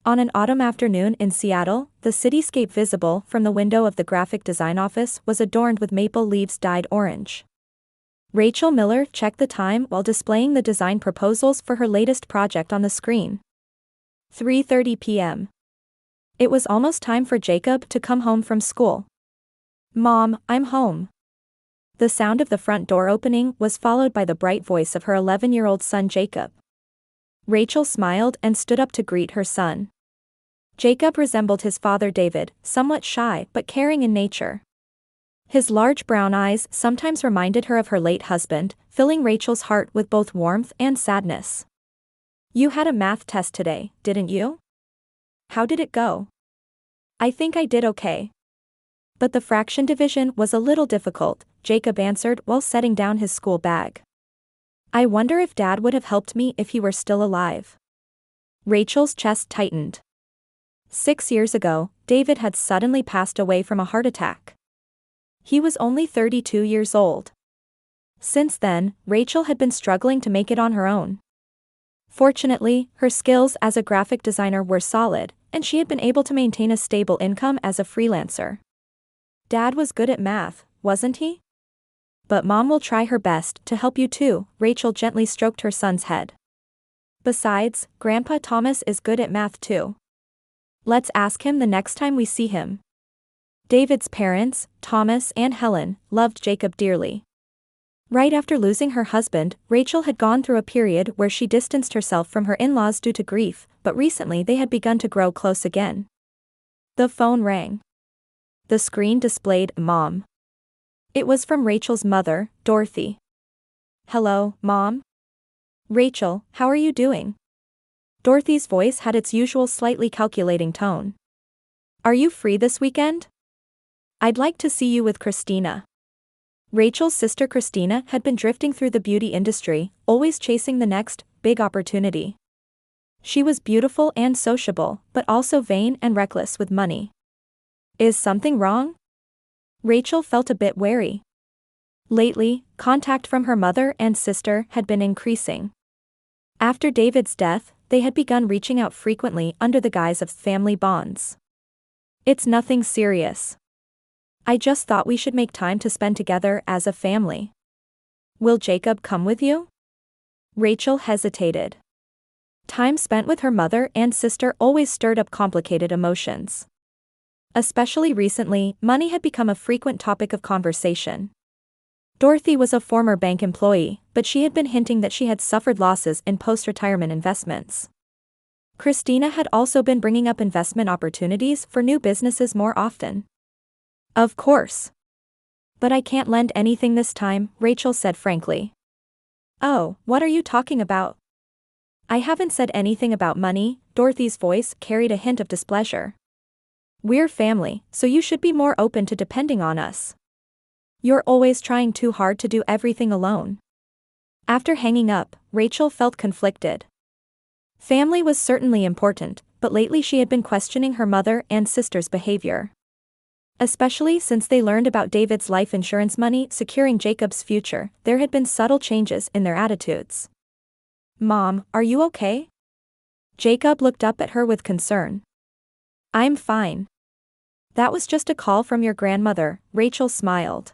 On an autumn afternoon in Seattle, the cityscape visible from the window of the graphic design office was adorned with maple leaves dyed orange. Rachel Miller checked the time while displaying the design proposals for her latest project on the screen. 3:30 p.m. It was almost time for Jacob to come home from school. "Mom, I'm home." The sound of the front door opening was followed by the bright voice of her 11-year-old son Jacob. Rachel smiled and stood up to greet her son. Jacob resembled his father David, somewhat shy but caring in nature. His large brown eyes sometimes reminded her of her late husband, filling Rachel's heart with both warmth and sadness. "You had a math test today, didn't you? How did it go?" "I think I did okay. But the fraction division was a little difficult," Jacob answered while setting down his school bag. "I wonder if Dad would have helped me if he were still alive." Rachel's chest tightened. 6 years ago, David had suddenly passed away from a heart attack. He was only 32 years old. Since then, Rachel had been struggling to make it on her own. Fortunately, her skills as a graphic designer were solid, and she had been able to maintain a stable income as a freelancer. "Dad was good at math, wasn't he? But Mom will try her best to help you too," Rachel gently stroked her son's head. "Besides, Grandpa Thomas is good at math too. Let's ask him the next time we see him." David's parents, Thomas and Helen, loved Jacob dearly. Right after losing her husband, Rachel had gone through a period where she distanced herself from her in-laws due to grief, but recently they had begun to grow close again. The phone rang. The screen displayed "Mom." It was from Rachel's mother, Dorothy. "Hello, Mom? Rachel, how are you doing?" Dorothy's voice had its usual slightly calculating tone. "Are you free this weekend? I'd like to see you with Christina." Rachel's sister Christina had been drifting through the beauty industry, always chasing the next big opportunity. She was beautiful and sociable, but also vain and reckless with money. "Is something wrong?" Rachel felt a bit wary. Lately, contact from her mother and sister had been increasing. After David's death, they had begun reaching out frequently under the guise of family bonds. "It's nothing serious. I just thought we should make time to spend together as a family. Will Jacob come with you?" Rachel hesitated. Time spent with her mother and sister always stirred up complicated emotions. Especially recently, money had become a frequent topic of conversation. Dorothy was a former bank employee, but she had been hinting that she had suffered losses in post-retirement investments. Christina had also been bringing up investment opportunities for new businesses more often. "Of course. But I can't lend anything this time," Rachel said frankly. "Oh, what are you talking about?" "I haven't said anything about money," Dorothy's voice carried a hint of displeasure. "We're family, so you should be more open to depending on us. You're always trying too hard to do everything alone." After hanging up, Rachel felt conflicted. Family was certainly important, but lately she had been questioning her mother and sister's behavior. Especially since they learned about David's life insurance money securing Jacob's future, there had been subtle changes in their attitudes. "Mom, are you okay?" Jacob looked up at her with concern. "I'm fine. That was just a call from your grandmother," Rachel smiled.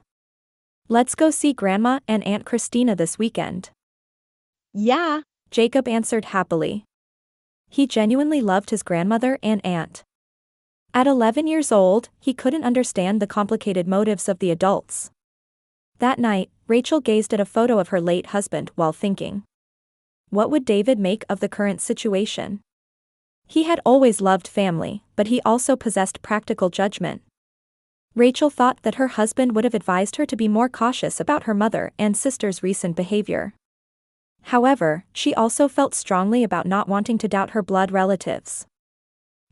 "Let's go see Grandma and Aunt Christina this weekend." "Yeah," Jacob answered happily. He genuinely loved his grandmother and aunt. At 11 years old, he couldn't understand the complicated motives of the adults. That night, Rachel gazed at a photo of her late husband while thinking. What would David make of the current situation? He had always loved family, but he also possessed practical judgment. Rachel thought that her husband would have advised her to be more cautious about her mother and sister's recent behavior. However, she also felt strongly about not wanting to doubt her blood relatives.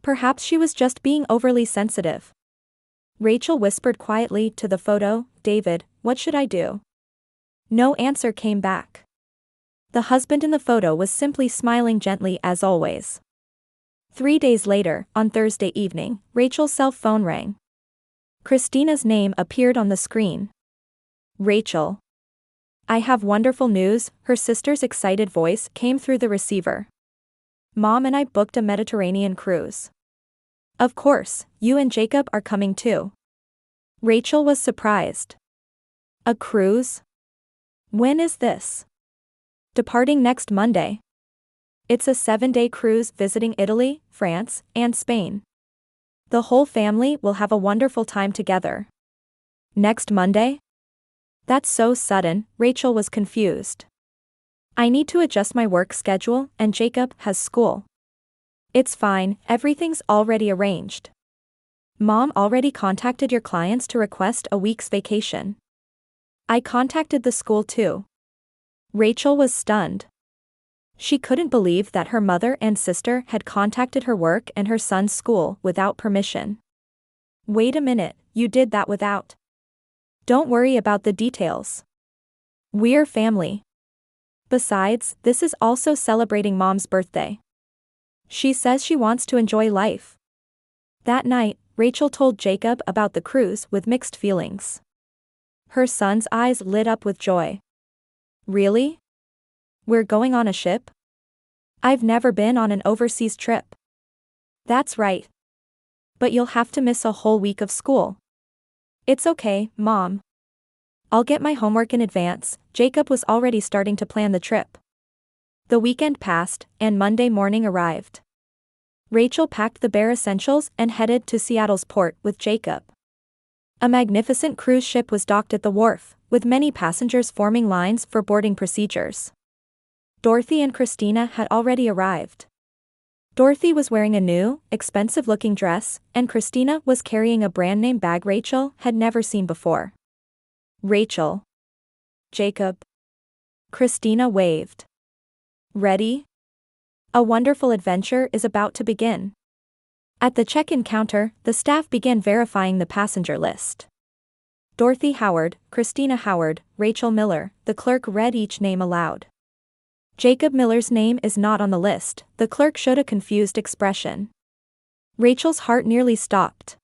Perhaps she was just being overly sensitive. Rachel whispered quietly to the photo, "David, what should I do?" No answer came back. The husband in the photo was simply smiling gently as always. 3 days later, on Thursday evening, Rachel's cell phone rang. Christina's name appeared on the screen. "Rachel. I have wonderful news," her sister's excited voice came through the receiver. Mom and I booked a Mediterranean cruise. Of course, you and Jacob are coming too. Rachel was surprised. A cruise? When is this? Departing next Monday. It's a 7-day cruise visiting Italy, France, and Spain. The whole family will have a wonderful time together. Next Monday? That's so sudden, Rachel was confused. I need to adjust my work schedule, and Jacob has school. It's fine, everything's already arranged. Mom already contacted your clients to request a week's vacation. I contacted the school too. Rachel was stunned. She couldn't believe that her mother and sister had contacted her work and her son's school without permission. Wait a minute, you did that without? Don't worry about the details. We're family. Besides, this is also celebrating Mom's birthday. She says she wants to enjoy life. That night, Rachel told Jacob about the cruise with mixed feelings. Her son's eyes lit up with joy. Really? We're going on a ship? I've never been on an overseas trip. That's right. But you'll have to miss a whole week of school. It's okay, Mom. I'll get my homework in advance. Jacob was already starting to plan the trip. The weekend passed, and Monday morning arrived. Rachel packed the bare essentials and headed to Seattle's port with Jacob. A magnificent cruise ship was docked at the wharf, with many passengers forming lines for boarding procedures. Dorothy and Christina had already arrived. Dorothy was wearing a new, expensive-looking dress, and Christina was carrying a brand-name bag Rachel had never seen before. Rachel. Jacob. Christina waved. Ready? A wonderful adventure is about to begin. At the check-in counter, the staff began verifying the passenger list. Dorothy Howard, Christina Howard, Rachel Miller, the clerk read each name aloud. Jacob Miller's name is not on the list, the clerk showed a confused expression. Rachel's heart nearly stopped.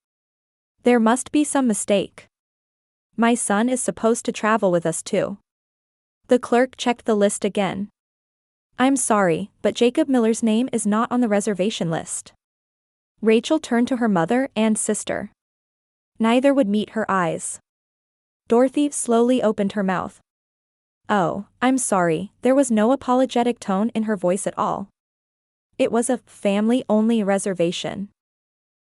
There must be some mistake. My son is supposed to travel with us too. The clerk checked the list again. I'm sorry, but Jacob Miller's name is not on the reservation list. Rachel turned to her mother and sister. Neither would meet her eyes. Dorothy slowly opened her mouth. Oh, I'm sorry, there was no apologetic tone in her voice at all. It was a family-only reservation.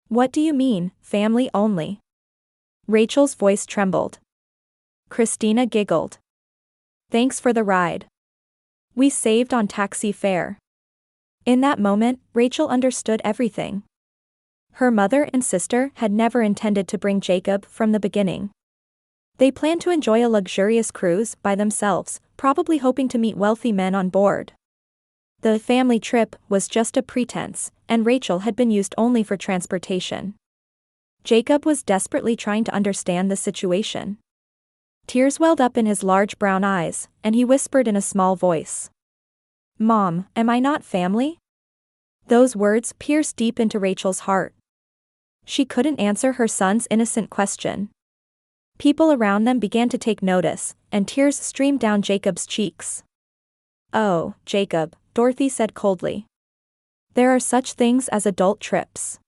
What do you mean, family only? Rachel's voice trembled. Christina giggled. Thanks for the ride. We saved on taxi fare. In that moment, Rachel understood everything. Her mother and sister had never intended to bring Jacob from the beginning. They planned to enjoy a luxurious cruise by themselves, probably hoping to meet wealthy men on board. The family trip was just a pretense, and Rachel had been used only for transportation. Jacob was desperately trying to understand the situation. Tears welled up in his large brown eyes, and he whispered in a small voice. Mom, am I not family? Those words pierced deep into Rachel's heart. She couldn't answer her son's innocent question. People around them began to take notice, and tears streamed down Jacob's cheeks. Oh, Jacob, Dorothy said coldly. There are such things as adult trips.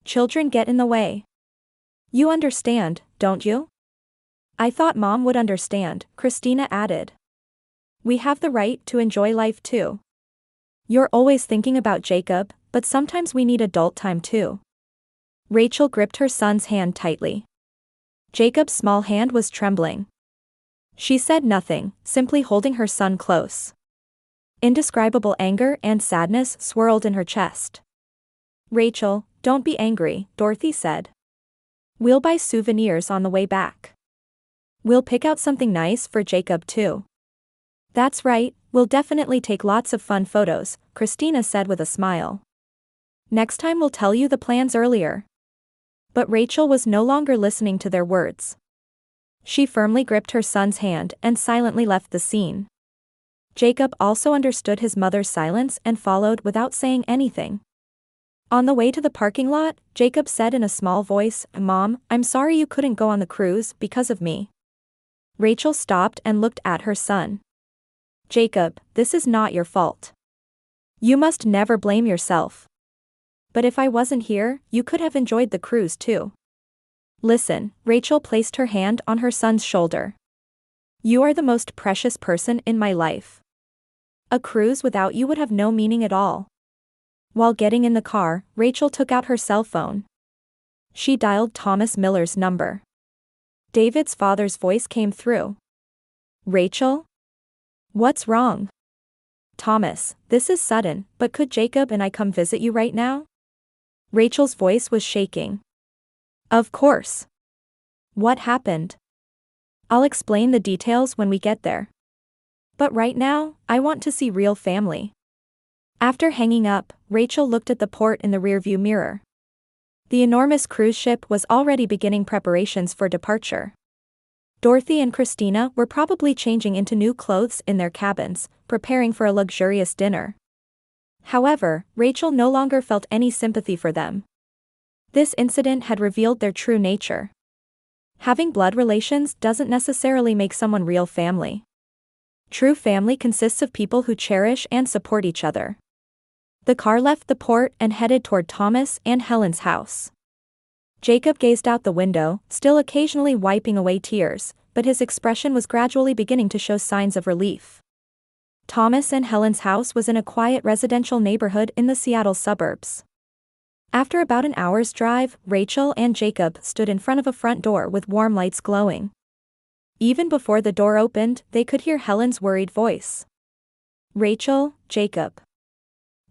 Children get in the way. You understand, don't you? I thought Mom would understand, Christina added. We have the right to enjoy life too. You're always thinking about Jacob, but sometimes we need adult time too. Rachel gripped her son's hand tightly. Jacob's small hand was trembling. She said nothing, simply holding her son close. Indescribable anger and sadness swirled in her chest. Rachel, don't be angry, Dorothy said. We'll buy souvenirs on the way back. We'll pick out something nice for Jacob too. That's right, we'll definitely take lots of fun photos, Christina said with a smile. Next time we'll tell you the plans earlier. But Rachel was no longer listening to their words. She firmly gripped her son's hand and silently left the scene. Jacob also understood his mother's silence and followed without saying anything. On the way to the parking lot, Jacob said in a small voice, Mom, I'm sorry you couldn't go on the cruise because of me. Rachel stopped and looked at her son. Jacob, this is not your fault. You must never blame yourself. But if I wasn't here, you could have enjoyed the cruise too. Listen, Rachel placed her hand on her son's shoulder. You are the most precious person in my life. A cruise without you would have no meaning at all. While getting in the car, Rachel took out her cell phone. She dialed Thomas Miller's number. David's father's voice came through. Rachel? What's wrong? Thomas, this is sudden, but could Jacob and I come visit you right now? Rachel's voice was shaking. Of course. What happened? I'll explain the details when we get there. But right now, I want to see real family. After hanging up, Rachel looked at the port in the rearview mirror. The enormous cruise ship was already beginning preparations for departure. Dorothy and Christina were probably changing into new clothes in their cabins, preparing for a luxurious dinner. However, Rachel no longer felt any sympathy for them. This incident had revealed their true nature. Having blood relations doesn't necessarily make someone real family. True family consists of people who cherish and support each other. The car left the port and headed toward Thomas and Helen's house. Jacob gazed out the window, still occasionally wiping away tears, but his expression was gradually beginning to show signs of relief. Thomas and Helen's house was in a quiet residential neighborhood in the Seattle suburbs. After about an hour's drive, Rachel and Jacob stood in front of a front door with warm lights glowing. Even before the door opened, they could hear Helen's worried voice. Rachel, Jacob.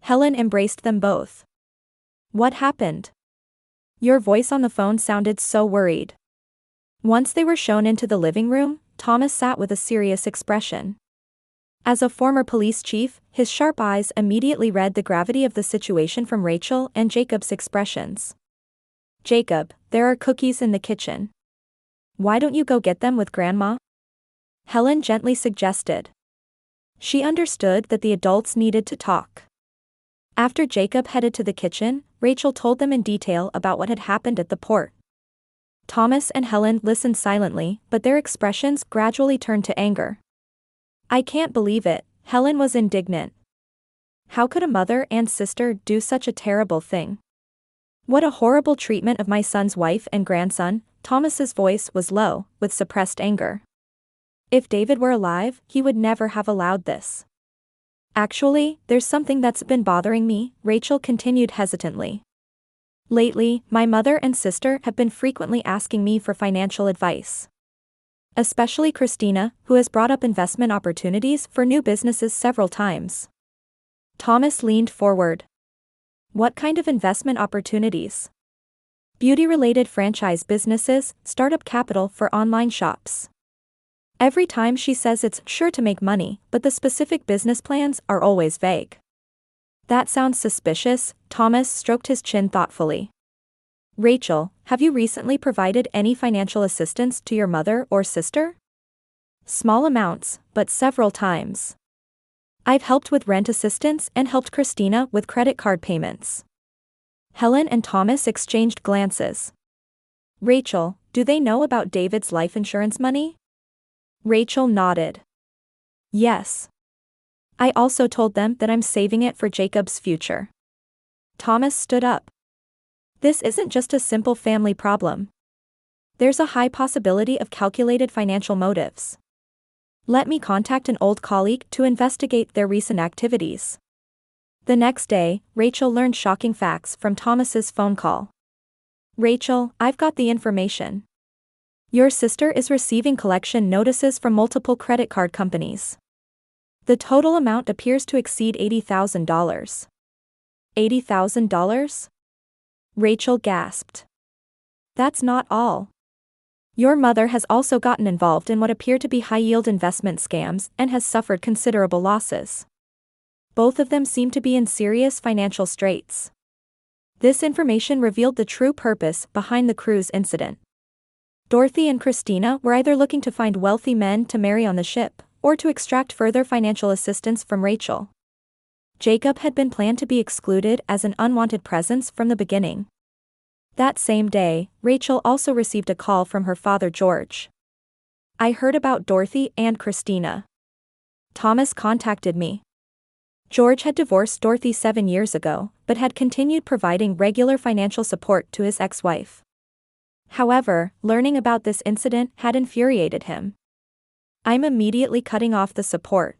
Helen embraced them both. What happened? Your voice on the phone sounded so worried. Once they were shown into the living room, Thomas sat with a serious expression. As a former police chief, his sharp eyes immediately read the gravity of the situation from Rachel and Jacob's expressions. Jacob, there are cookies in the kitchen. Why don't you go get them with Grandma? Helen gently suggested. She understood that the adults needed to talk. After Jacob headed to the kitchen, Rachel told them in detail about what had happened at the port. Thomas and Helen listened silently, but their expressions gradually turned to anger. I can't believe it, Helen was indignant. How could a mother and sister do such a terrible thing? What a horrible treatment of my son's wife and grandson. Thomas's voice was low, with suppressed anger. If David were alive, he would never have allowed this. Actually, there's something that's been bothering me, Rachel continued hesitantly. Lately, my mother and sister have been frequently asking me for financial advice. Especially Christina, who has brought up investment opportunities for new businesses several times. Thomas leaned forward. What kind of investment opportunities? Beauty-related franchise businesses, startup capital for online shops. Every time she says it's sure to make money, but the specific business plans are always vague. That sounds suspicious, Thomas stroked his chin thoughtfully. Rachel, have you recently provided any financial assistance to your mother or sister? Small amounts, but several times. I've helped with rent assistance and helped Christina with credit card payments. Helen and Thomas exchanged glances. Rachel, do they know about David's life insurance money? Rachel nodded. Yes. I also told them that I'm saving it for Jacob's future. Thomas stood up. This isn't just a simple family problem. There's a high possibility of calculated financial motives. Let me contact an old colleague to investigate their recent activities. The next day, Rachel learned shocking facts from Thomas's phone call. Rachel, I've got the information. Your sister is receiving collection notices from multiple credit card companies. The total amount appears to exceed $80,000. $80,000? Rachel gasped. That's not all. Your mother has also gotten involved in what appear to be high-yield investment scams and has suffered considerable losses. Both of them seem to be in serious financial straits. This information revealed the true purpose behind the cruise incident. Dorothy and Christina were either looking to find wealthy men to marry on the ship, or to extract further financial assistance from Rachel. Jacob had been planned to be excluded as an unwanted presence from the beginning. That same day, Rachel also received a call from her father George. I heard about Dorothy and Christina. Thomas contacted me. George had divorced Dorothy 7 years ago, but had continued providing regular financial support to his ex-wife. However, learning about this incident had infuriated him. "I'm immediately cutting off the support.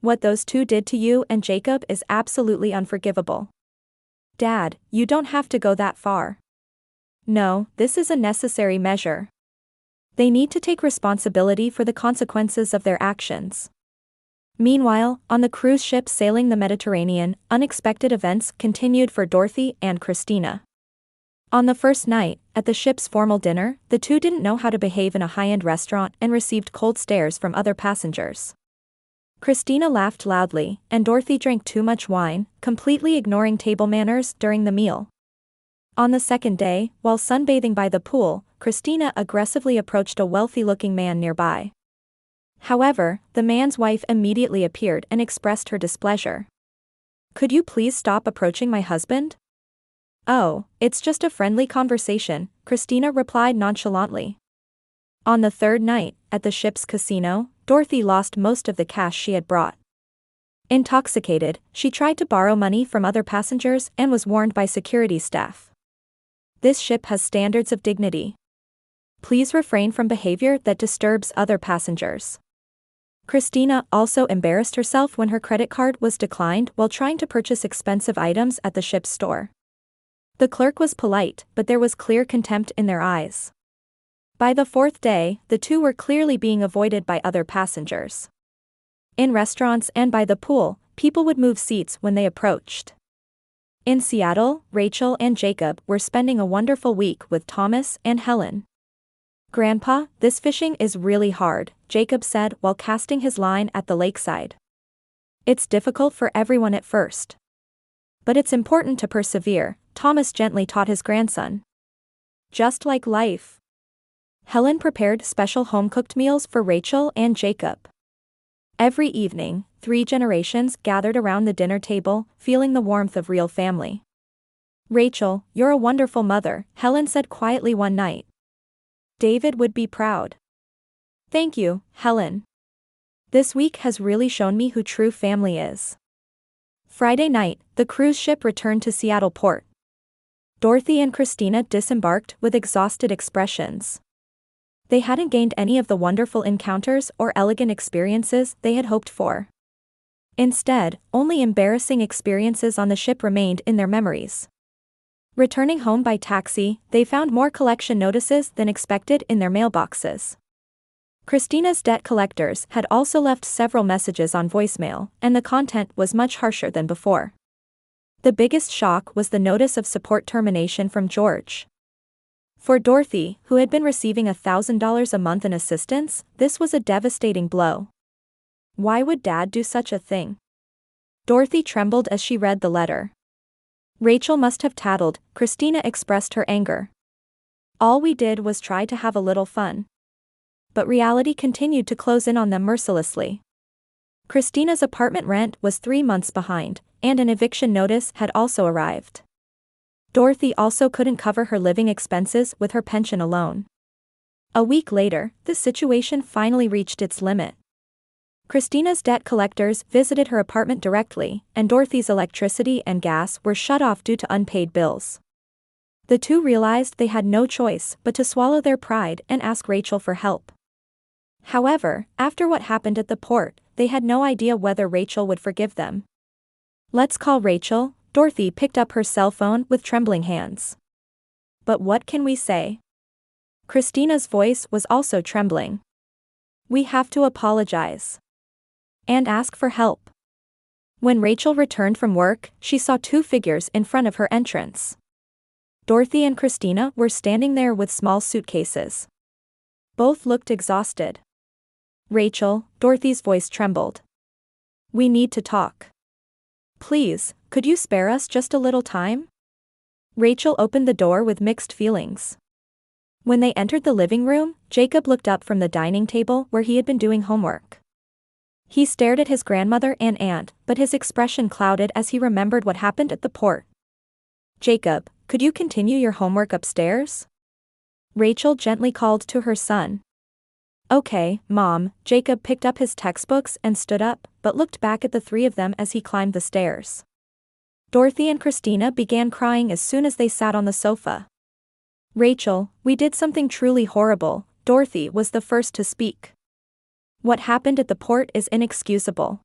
What those two did to you and Jacob is absolutely unforgivable. Dad, you don't have to go that far. No, this is a necessary measure. They need to take responsibility for the consequences of their actions." Meanwhile, on the cruise ship sailing the Mediterranean, unexpected events continued for Dorothy and Christina. On the first night, at the ship's formal dinner, the two didn't know how to behave in a high-end restaurant and received cold stares from other passengers. Christina laughed loudly, and Dorothy drank too much wine, completely ignoring table manners during the meal. On the second day, while sunbathing by the pool, Christina aggressively approached a wealthy-looking man nearby. However, the man's wife immediately appeared and expressed her displeasure. "Could you please stop approaching my husband?" "Oh, it's just a friendly conversation," Christina replied nonchalantly. On the third night, at the ship's casino, Dorothy lost most of the cash she had brought. Intoxicated, she tried to borrow money from other passengers and was warned by security staff. "This ship has standards of dignity. Please refrain from behavior that disturbs other passengers." Christina also embarrassed herself when her credit card was declined while trying to purchase expensive items at the ship's store. The clerk was polite, but there was clear contempt in their eyes. By the fourth day, the two were clearly being avoided by other passengers. In restaurants and by the pool, people would move seats when they approached. In Seattle, Rachel and Jacob were spending a wonderful week with Thomas and Helen. "Grandpa, this fishing is really hard," Jacob said while casting his line at the lakeside. "It's difficult for everyone at first. But it's important to persevere," Thomas gently taught his grandson. "Just like life." Helen prepared special home-cooked meals for Rachel and Jacob. Every evening, 3 generations gathered around the dinner table, feeling the warmth of real family. "Rachel, you're a wonderful mother," Helen said quietly one night. "David would be proud." "Thank you, Helen. This week has really shown me who true family is." Friday night, the cruise ship returned to Seattle port. Dorothy and Christina disembarked with exhausted expressions. They hadn't gained any of the wonderful encounters or elegant experiences they had hoped for. Instead, only embarrassing experiences on the ship remained in their memories. Returning home by taxi, they found more collection notices than expected in their mailboxes. Christina's debt collectors had also left several messages on voicemail, and the content was much harsher than before. The biggest shock was the notice of support termination from George. For Dorothy, who had been receiving $1,000 a month in assistance, this was a devastating blow. Why would Dad do such a thing? Dorothy trembled as she read the letter. Rachel must have tattled, Christina expressed her anger. "All we did was try to have a little fun." But reality continued to close in on them mercilessly. Christina's apartment rent was 3 months behind, and an eviction notice had also arrived. Dorothy also couldn't cover her living expenses with her pension alone. A week later, the situation finally reached its limit. Christina's debt collectors visited her apartment directly, and Dorothy's electricity and gas were shut off due to unpaid bills. The two realized they had no choice but to swallow their pride and ask Rachel for help. However, after what happened at the port, they had no idea whether Rachel would forgive them. "Let's call Rachel." Dorothy picked up her cell phone with trembling hands. "But what can we say?" Christina's voice was also trembling. "We have to apologize. And ask for help." When Rachel returned from work, she saw 2 figures in front of her entrance. Dorothy and Christina were standing there with small suitcases. Both looked exhausted. "Rachel," Dorothy's voice trembled. "We need to talk. Please, could you spare us just a little time?" Rachel opened the door with mixed feelings. When they entered the living room, Jacob looked up from the dining table where he had been doing homework. He stared at his grandmother and aunt, but his expression clouded as he remembered what happened at the port. "Jacob, could you continue your homework upstairs?" Rachel gently called to her son. Okay, Mom. Jacob picked up his textbooks and stood up, but looked back at the three of them as he climbed the stairs. Dorothy and Christina began crying as soon as they sat on the sofa. Rachel, we did something truly horrible. Dorothy was the first to speak. What happened at the port is inexcusable.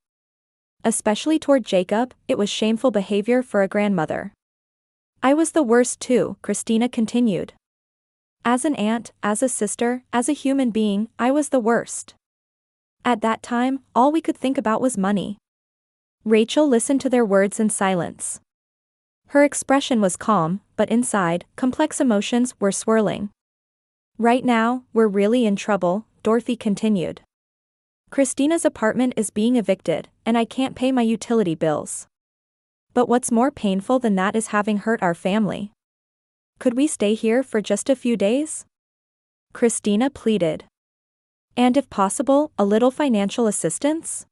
Especially toward Jacob, it was shameful behavior for a grandmother. I was the worst too, Christina continued. As an aunt, as a sister, as a human being, I was the worst. At that time, all we could think about was money. Rachel listened to their words in silence. Her expression was calm, but inside, complex emotions were swirling. Right now, we're really in trouble, Dorothy continued. Christina's apartment is being evicted, and I can't pay my utility bills. But what's more painful than that is having hurt our family. Could we stay here for just a few days? Christina pleaded. And if possible, a little financial assistance?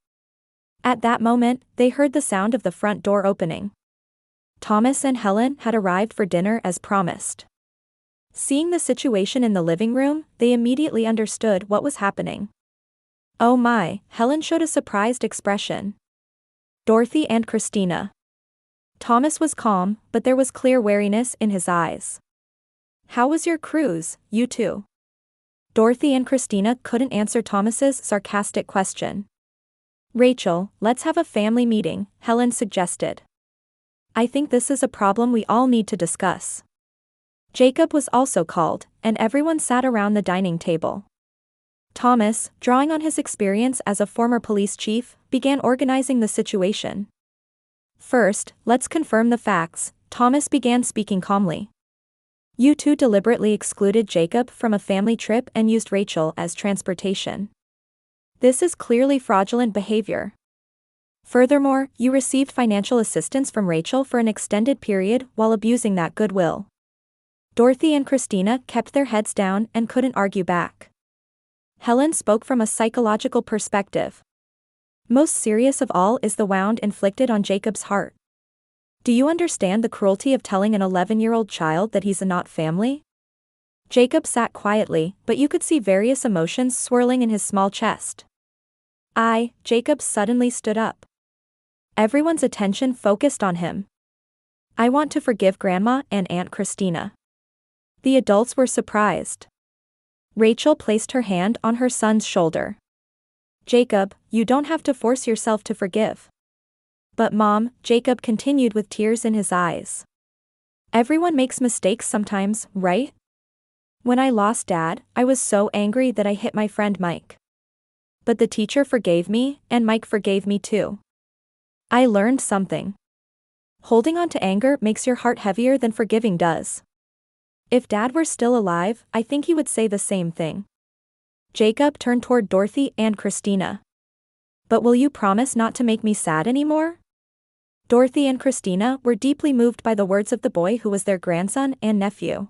At that moment, they heard the sound of the front door opening. Thomas and Helen had arrived for dinner as promised. Seeing the situation in the living room, they immediately understood what was happening. Oh my, Helen showed a surprised expression. Dorothy and Christina. Thomas was calm, but there was clear wariness in his eyes. How was your cruise, you two? Dorothy and Christina couldn't answer Thomas's sarcastic question. Rachel, let's have a family meeting, Helen suggested. I think this is a problem we all need to discuss. Jacob was also called, and everyone sat around the dining table. Thomas, drawing on his experience as a former police chief, began organizing the situation. First, let's confirm the facts, Thomas began speaking calmly. You two deliberately excluded Jacob from a family trip and used Rachel as transportation. This is clearly fraudulent behavior. Furthermore, you received financial assistance from Rachel for an extended period while abusing that goodwill. Dorothy and Christina kept their heads down and couldn't argue back. Helen spoke from a psychological perspective. Most serious of all is the wound inflicted on Jacob's heart. Do you understand the cruelty of telling an 11-year-old child that he's not family? Jacob sat quietly, but you could see various emotions swirling in his small chest. Jacob suddenly stood up. Everyone's attention focused on him. I want to forgive Grandma and Aunt Christina. The adults were surprised. Rachel placed her hand on her son's shoulder. Jacob, you don't have to force yourself to forgive. But Mom, Jacob continued with tears in his eyes. Everyone makes mistakes sometimes, right? When I lost Dad, I was so angry that I hit my friend Mike. But the teacher forgave me, and Mike forgave me too. I learned something. Holding on to anger makes your heart heavier than forgiving does. If Dad were still alive, I think he would say the same thing. Jacob turned toward Dorothy and Christina. But will you promise not to make me sad anymore? Dorothy and Christina were deeply moved by the words of the boy who was their grandson and nephew.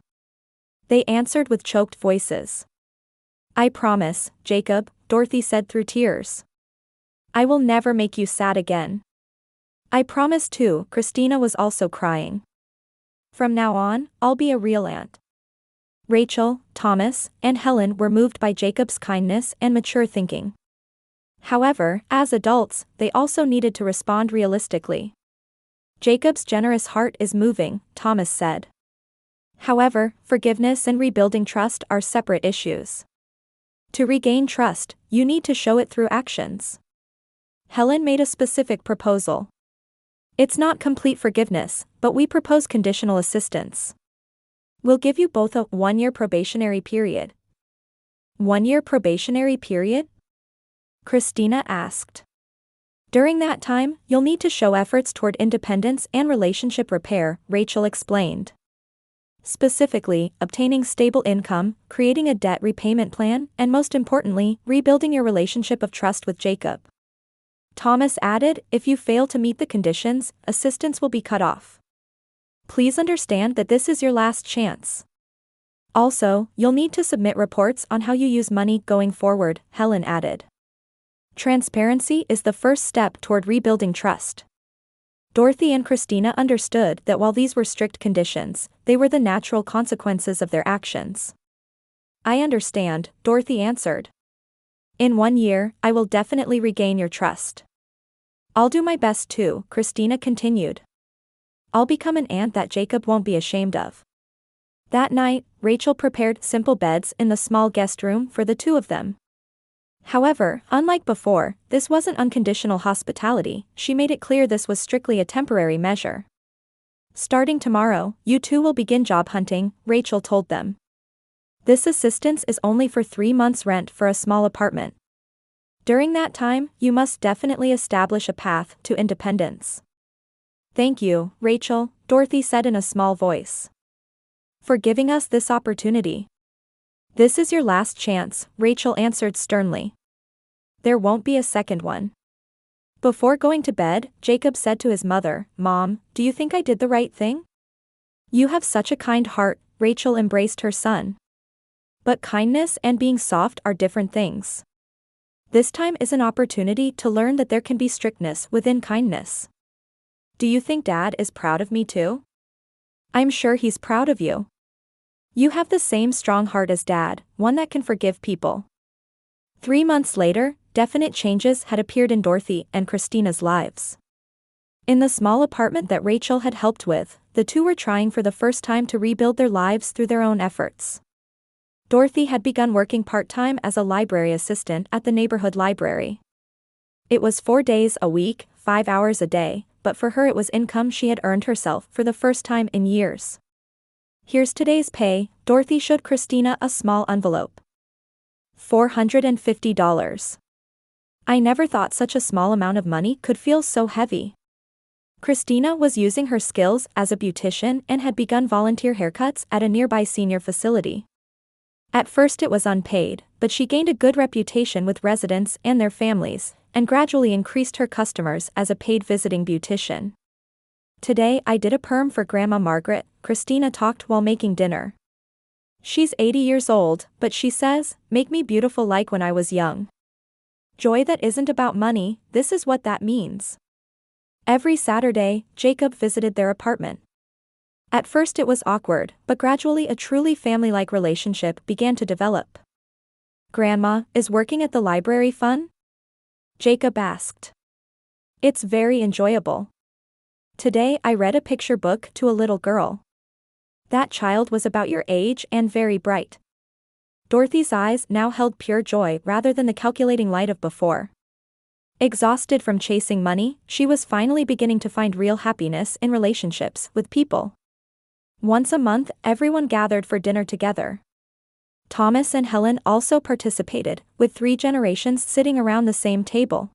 They answered with choked voices. I promise, Jacob, Dorothy said through tears. I will never make you sad again. I promise too, Christina was also crying. From now on, I'll be a real aunt. Rachel, Thomas, and Helen were moved by Jacob's kindness and mature thinking. However, as adults, they also needed to respond realistically. Jacob's generous heart is moving, Thomas said. However, forgiveness and rebuilding trust are separate issues. To regain trust, you need to show it through actions. Helen made a specific proposal. It's not complete forgiveness, but we propose conditional assistance. We'll give you both a 1-year probationary period. 1-year probationary period? Christina asked. During that time, you'll need to show efforts toward independence and relationship repair, Rachel explained. Specifically, obtaining stable income, creating a debt repayment plan, and most importantly, rebuilding your relationship of trust with Jacob. Thomas added, if you fail to meet the conditions, assistance will be cut off. Please understand that this is your last chance. Also, you'll need to submit reports on how you use money going forward, Helen added. Transparency is the first step toward rebuilding trust. Dorothy and Christina understood that while these were strict conditions, they were the natural consequences of their actions. I understand, Dorothy answered. In 1 year, I will definitely regain your trust. I'll do my best too, Christina continued. I'll become an aunt that Jacob won't be ashamed of. That night, Rachel prepared simple beds in the small guest room for the two of them. However, unlike before, this wasn't unconditional hospitality. She made it clear this was strictly a temporary measure. Starting tomorrow, you two will begin job hunting, Rachel told them. This assistance is only for 3 months' rent for a small apartment. During that time, you must definitely establish a path to independence. Thank you, Rachel, Dorothy said in a small voice, for giving us this opportunity. This is your last chance, Rachel answered sternly. There won't be a second one. Before going to bed, Jacob said to his mother, Mom, do you think I did the right thing? You have such a kind heart, Rachel embraced her son. But kindness and being soft are different things. This time is an opportunity to learn that there can be strictness within kindness. Do you think Dad is proud of me too? I'm sure he's proud of you. You have the same strong heart as Dad, one that can forgive people. 3 months later, definite changes had appeared in Dorothy and Christina's lives. In the small apartment that Rachel had helped with, the two were trying for the first time to rebuild their lives through their own efforts. Dorothy had begun working part-time as a library assistant at the neighborhood library. It was 4 days a week, 5 hours a day, but for her it was income she had earned herself for the first time in years. Here's today's pay, Dorothy showed Christina a small envelope. $450. I never thought such a small amount of money could feel so heavy. Christina was using her skills as a beautician and had begun volunteer haircuts at a nearby senior facility. At first it was unpaid, but she gained a good reputation with residents and their families, and gradually increased her customers as a paid visiting beautician. Today I did a perm for Grandma Margaret, Christina talked while making dinner. She's 80 years old, but she says, make me beautiful like when I was young. Joy that isn't about money, this is what that means. Every Saturday, Jacob visited their apartment. At first it was awkward, but gradually a truly family-like relationship began to develop. Grandma, is working at the library fun? Jacob asked. It's very enjoyable. Today I read a picture book to a little girl. That child was about your age and very bright. Dorothy's eyes now held pure joy rather than the calculating light of before. Exhausted from chasing money, she was finally beginning to find real happiness in relationships with people. Once a month, everyone gathered for dinner together. Thomas and Helen also participated, with 3 generations sitting around the same table.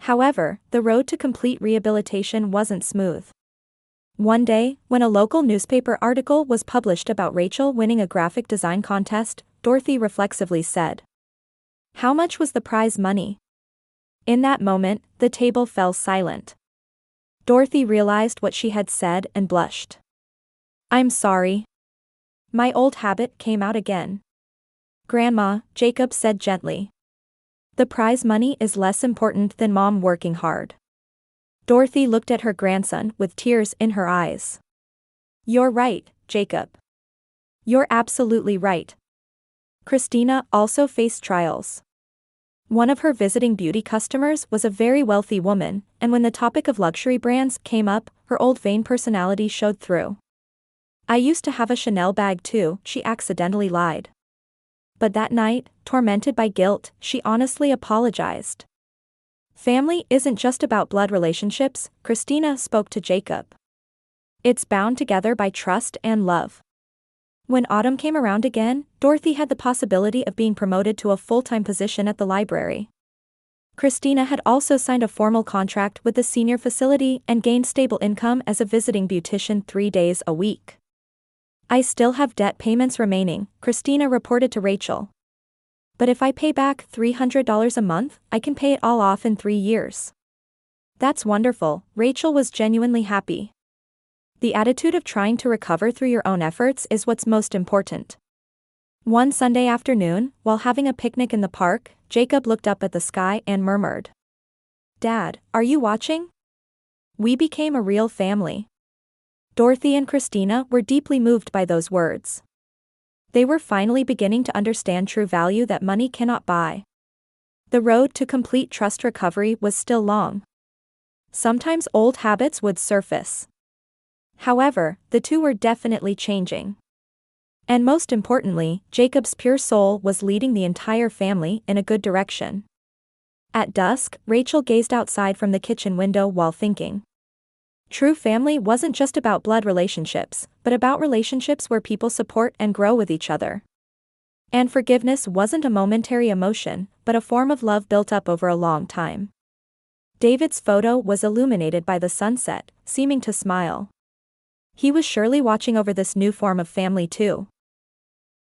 However, the road to complete rehabilitation wasn't smooth. One day, when a local newspaper article was published about Rachel winning a graphic design contest, Dorothy reflexively said, "How much was the prize money?" In that moment, the table fell silent. Dorothy realized what she had said and blushed. "I'm sorry. My old habit came out again." "Grandma," Jacob said gently. "The prize money is less important than Mom working hard." Dorothy looked at her grandson with tears in her eyes. "You're right, Jacob. You're absolutely right." Christina also faced trials. One of her visiting beauty customers was a very wealthy woman, and when the topic of luxury brands came up, her old vain personality showed through. "I used to have a Chanel bag too," she accidentally lied. But that night, tormented by guilt, she honestly apologized. "Family isn't just about blood relationships," Christina spoke to Jacob. "It's bound together by trust and love." When autumn came around again, Dorothy had the possibility of being promoted to a full-time position at the library. Christina had also signed a formal contract with the senior facility and gained stable income as a visiting beautician 3 days a week. "I still have debt payments remaining," Christina reported to Rachel. "But if I pay back $300 a month, I can pay it all off in 3 years." "That's wonderful," Rachel was genuinely happy. The attitude of trying to recover through your own efforts is what's most important. One Sunday afternoon, while having a picnic in the park, Jacob looked up at the sky and murmured, "Dad, are you watching? We became a real family." Dorothy and Christina were deeply moved by those words. They were finally beginning to understand true value that money cannot buy. The road to complete trust recovery was still long. Sometimes old habits would surface. However, the two were definitely changing. And most importantly, Jacob's pure soul was leading the entire family in a good direction. At dusk, Rachel gazed outside from the kitchen window while thinking. True family wasn't just about blood relationships, but about relationships where people support and grow with each other. And forgiveness wasn't a momentary emotion, but a form of love built up over a long time. David's photo was illuminated by the sunset, seeming to smile. He was surely watching over this new form of family too.